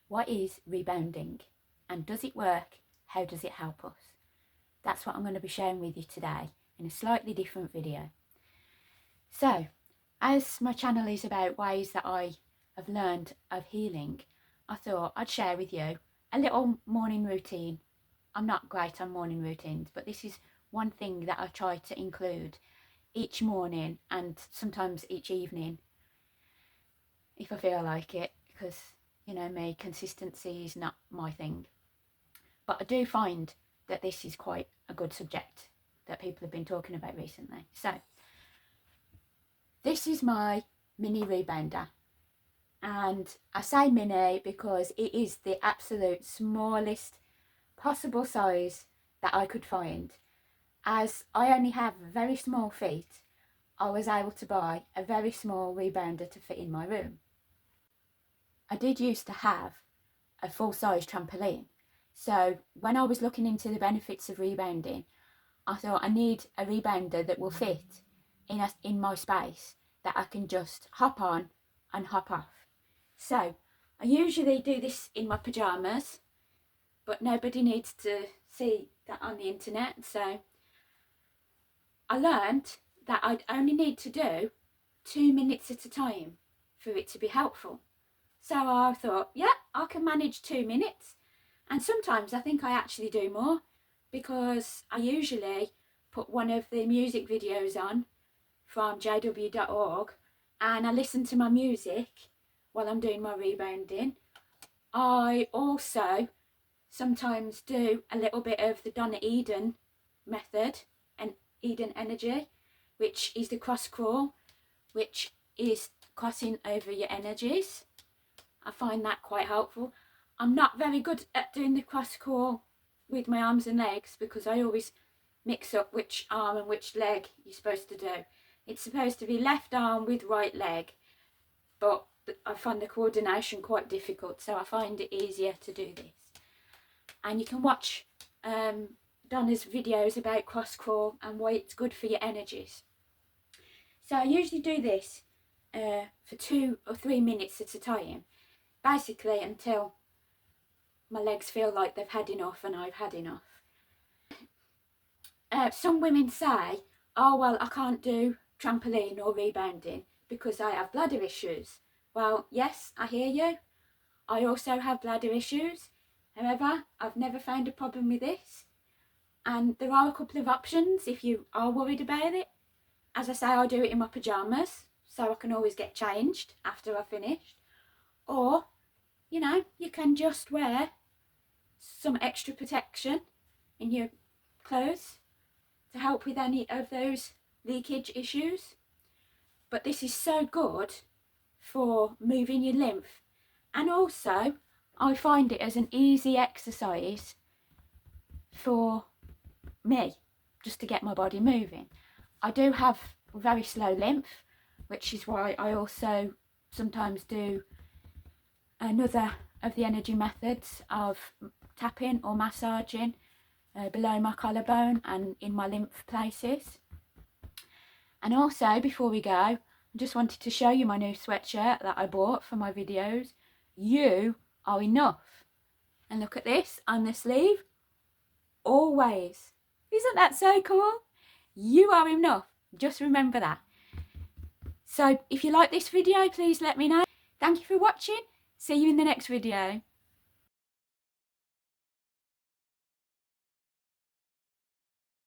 What is rebounding and does it work? How does it help us? That's what I'm going to be sharing with you today in a slightly different video. So, as my channel is about ways that I have learned of healing, I thought I'd share with you a little morning routine. I'm not great on morning routines, but this is one thing that I try to include each morning and sometimes each evening if I feel like it, because you know me, consistency is not my thing. But I do find that this is quite a good subject that people have been talking about recently. So this is my mini rebounder, and I say mini because it is the absolute smallest possible size that I could find. As I only have very small feet, I was able to buy a very small rebounder to fit in my room. I did used to have a full-size trampoline, so when I was looking into the benefits of rebounding, I thought I need a rebounder that will fit in my space, that I can just hop on and hop off. So I usually do this in my pyjamas, but nobody needs to see that on the internet, so I learned that I'd only need to do 2 minutes at a time for it to be helpful. So I thought, yeah, I can manage 2 minutes. And sometimes I think I actually do more, because I usually put one of the music videos on from jw.org and I listen to my music while I'm doing my rebounding. I also sometimes do a little bit of the Donna Eden method and Eden energy, which is the cross crawl, which is crossing over your energies. I find that quite helpful. I'm not very good at doing the cross crawl with my arms and legs, because I always mix up which arm and which leg you're supposed to do. It's supposed to be left arm with right leg, but I find the coordination quite difficult, so I find it easier to do this. And you can watch Donna's videos about cross crawl and why it's good for your energies. So I usually do this for 2 or 3 minutes at a time, basically until my legs feel like they've had enough and I've had enough. Some women say, oh well, I can't do trampoline or rebounding because I have bladder issues. Well, yes, I hear you. I also have bladder issues. However, I've never found a problem with this. And there are a couple of options if you are worried about it. As I say, I do it in my pyjamas, so I can always get changed after I've finished. Or, you know, you can just wear some extra protection in your clothes to help with any of those leakage issues. But this is so good for moving your lymph, and also I find it as an easy exercise for me, just to get my body moving. I do have very slow lymph, which is why I also sometimes do another of the energy methods of tapping or massaging below my collarbone and in my lymph places. And also, before we go, I just wanted to show you my new sweatshirt that I bought for my videos. You are enough. And look at this on the sleeve. Always. Isn't that so cool? You are enough. Just remember that. So if you like this video, please let me know. Thank you for watching. See you in the next video.